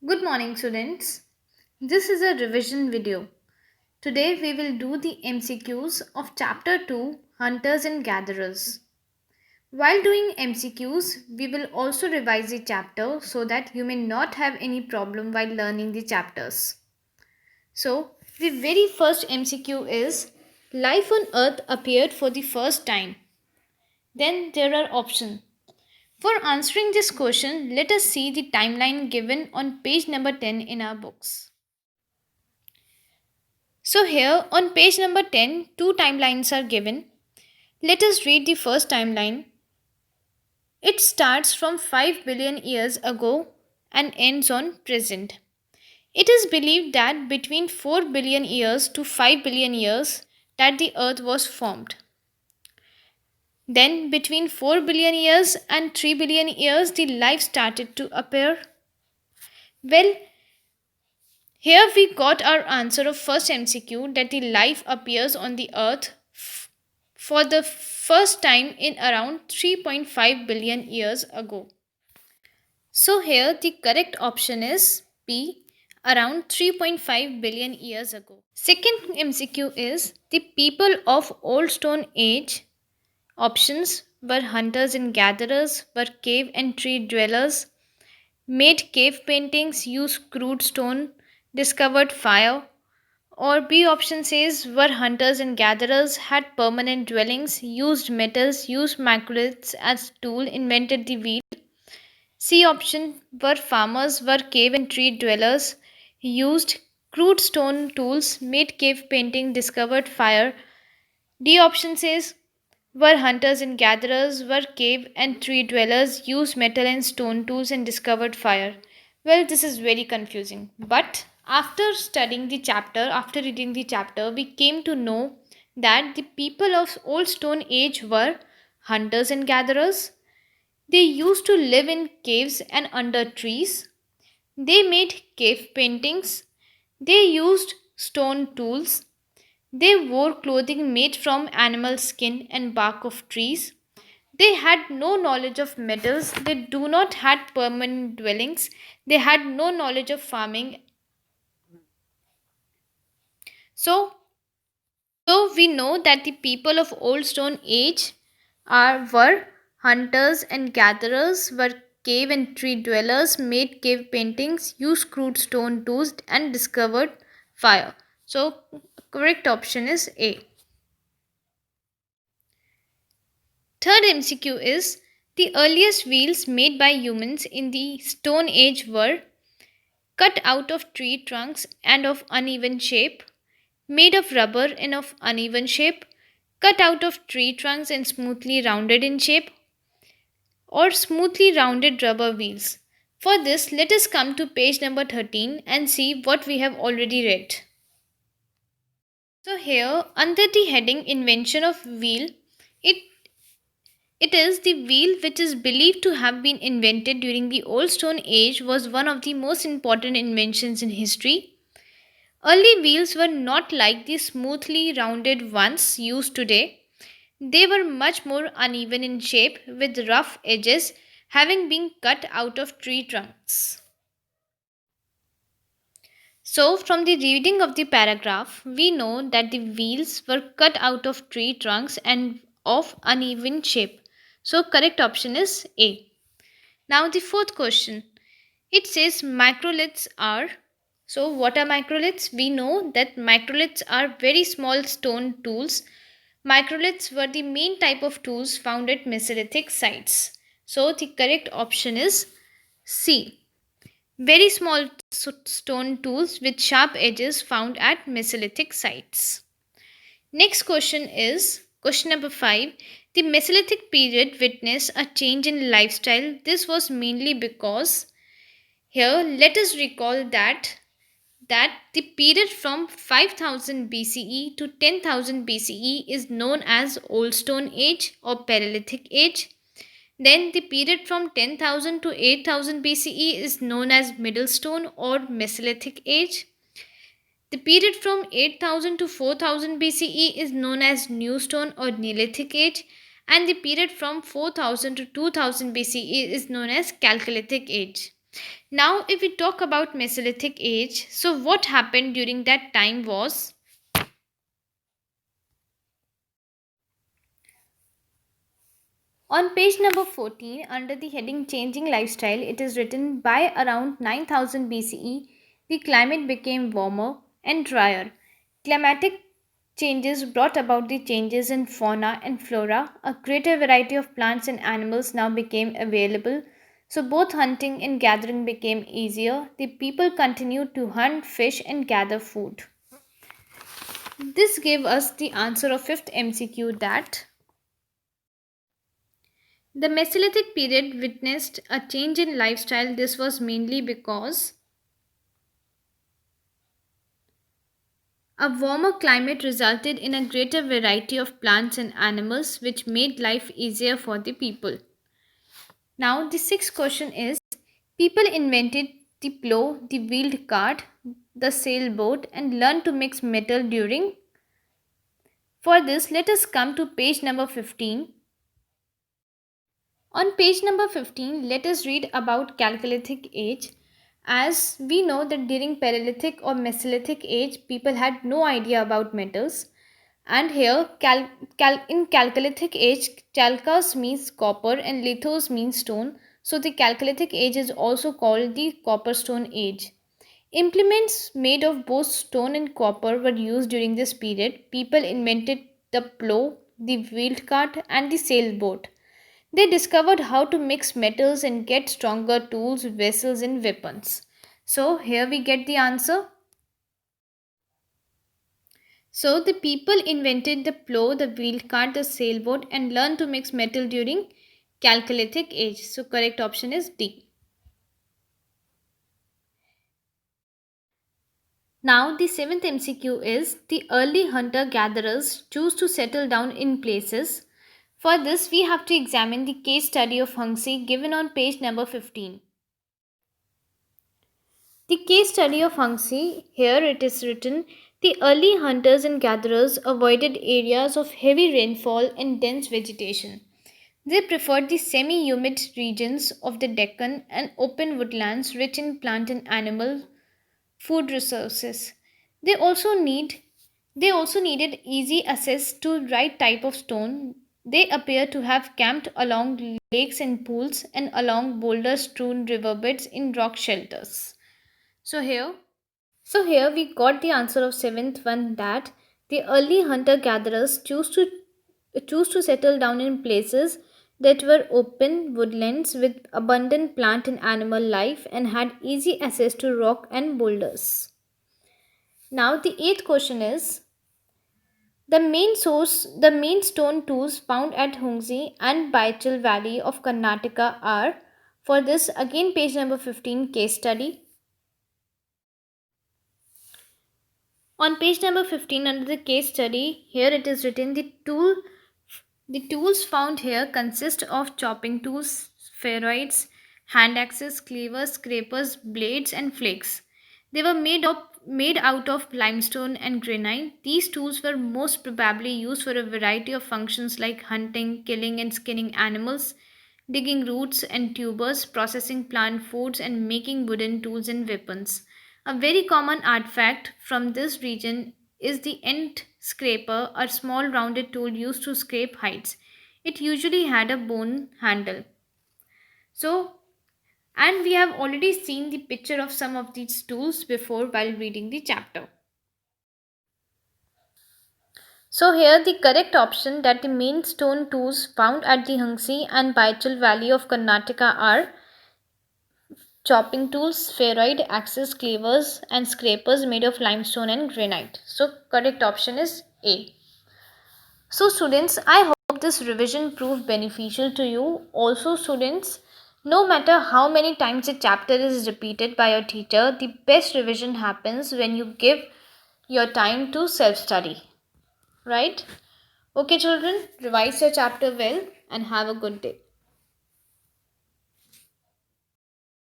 Good morning, students. This is a revision video. Today we will do the MCQs of Chapter 2 Hunters and Gatherers. While doing MCQs, we will also revise the chapter so that you may not have any problem while learning the chapters. So, the very first MCQ is Life on Earth appeared for the first time. Then there are options. For answering this question, let us see the timeline given on page number 10 in our books. So, here on page number 10, two timelines are given. Let us read the first timeline. It starts from 5 billion years ago and ends on present. It is believed that between 4 billion years to 5 billion years that the earth was formed. Then between 4 billion years and 3 billion years the life started to appear. Well, here we got our answer of first MCQ that the life appears on the earth for the first time in around 3.5 billion years ago. So here the correct option is B, around 3.5 billion years ago. Second MCQ is the people of Old Stone Age. Options were hunters and gatherers, were cave and tree dwellers, made cave paintings, used crude stone, discovered fire. Or B option says were hunters and gatherers, had permanent dwellings, used metals, used maculates as tool, invented the wheel. C option were farmers, were cave and tree dwellers, used crude stone tools, made cave painting, discovered fire. D option says were hunters and gatherers, were cave and tree dwellers, used metal and stone tools, and discovered fire. Well, this is very confusing. But after studying the chapter, after reading the chapter, we came to know that the people of Old Stone Age were hunters and gatherers. They used to live in caves and under trees. They made cave paintings. They used stone tools. They wore clothing made from animal skin and bark of trees. They had no knowledge of metals. They do not had permanent dwellings. They had no knowledge of farming. So, so we know that the people of Old Stone Age were hunters and gatherers, were cave and tree dwellers, made cave paintings, used crude stone tools, and discovered fire. So, correct option is A. Third MCQ is the earliest wheels made by humans in the Stone Age were cut out of tree trunks and of uneven shape, made of rubber and of uneven shape, cut out of tree trunks and smoothly rounded in shape, or smoothly rounded rubber wheels. For this, let us come to page number 13 and see what we have already read. So, here under the heading Invention of Wheel, it It is the wheel which is believed to have been invented during the Old Stone Age was one of the most important inventions in history. Early wheels were not like the smoothly rounded ones used today. They were much more uneven in shape with rough edges having been cut out of tree trunks. So, from the reading of the paragraph, we know that the wheels were cut out of tree trunks and of uneven shape. So, correct option is A. Now, the fourth question. It says microliths are. So, what are microliths? We know that microliths are very small stone tools. Microliths were the main type of tools found at Mesolithic sites. So, the correct option is C. Very small stone tools with sharp edges found at Mesolithic sites. Next question is question number 5. The Mesolithic period witnessed a change in lifestyle. This was mainly because here let us recall that the period from 5000 BCE to 10,000 BCE is known as Old Stone Age or Paleolithic Age. Then the period from 10,000 to 8,000 BCE is known as Middle Stone or Mesolithic Age. The period from 8,000 to 4,000 BCE is known as New Stone or Neolithic Age, and the period from 4,000 to 2,000 BCE is known as Chalcolithic Age. Now, if we talk about Mesolithic age, so what happened during that time was on page number 14, under the heading Changing Lifestyle, it is written by around 9000 BCE, the climate became warmer and drier. Climatic changes brought about the changes in fauna and flora. A greater variety of plants and animals now became available, so both hunting and gathering became easier. The people continued to hunt, fish, and gather food. This gave us the answer of fifth MCQ that the Mesolithic period witnessed a change in lifestyle. This was mainly because a warmer climate resulted in a greater variety of plants and animals, which made life easier for the people. Now, the sixth question is people invented the plow, the wheeled cart, the sailboat, and learned to mix metal during. For this, let us come to page number 15. On page number 15, let us read about Chalcolithic age. As we know that during Paleolithic or Mesolithic age, people had no idea about metals. And here, in Chalcolithic age, chalcos means copper and lithos means stone. So the Chalcolithic age is also called the copper stone age. Implements made of both stone and copper were used during this period. People invented the plow, the wheeled cart, and the sailboat. They discovered how to mix metals and get stronger tools, vessels, and weapons. So, here we get the answer. So, the people invented the plow, the wheel cart, the sailboat, and learned to mix metal during Chalcolithic age. So, correct option is D. Now, the seventh MCQ is the early hunter gatherers choose to settle down in places. For this, we have to examine the case study of Hungsi given on page number 15. The case study of Hangxi, here it is written, the early hunters and gatherers avoided areas of heavy rainfall and dense vegetation. They preferred the semi humid regions of the Deccan and open woodlands rich in plant and animal food resources. They also need they also needed easy access to right type of stone. They appear to have camped along lakes and pools and along boulder strewn riverbeds in rock shelters. So here we got the answer of seventh one that the early hunter gatherers choose to settle down in places that were open woodlands with abundant plant and animal life and had easy access to rock and boulders. Now the eighth question is the main stone tools found at Hungsi and Baichal Valley of Karnataka are for this again page number 15 case study. On page number 15 under the case study, here it is written the tools found here consist of chopping tools, spheroids, hand axes, cleavers, scrapers, blades and flakes. They were made out of limestone and granite. These tools were most probably used for a variety of functions like hunting, killing and skinning animals, digging roots and tubers, processing plant foods and making wooden tools and weapons. A very common artifact from this region is the end scraper, a small rounded tool used to scrape hides. It usually had a bone handle. So, and we have already seen the picture of some of these tools before while reading the chapter. So, here the correct option that the main stone tools found at the Hungsi and Baichal Valley of Karnataka are chopping tools, spheroid, axes, cleavers, and scrapers made of limestone and granite. So, correct option is A. So, students, I hope this revision proved beneficial to you. Also, students, no matter how many times a chapter is repeated by your teacher, the best revision happens when you give your time to self study. Right? Okay, children, revise your chapter well and have a good day.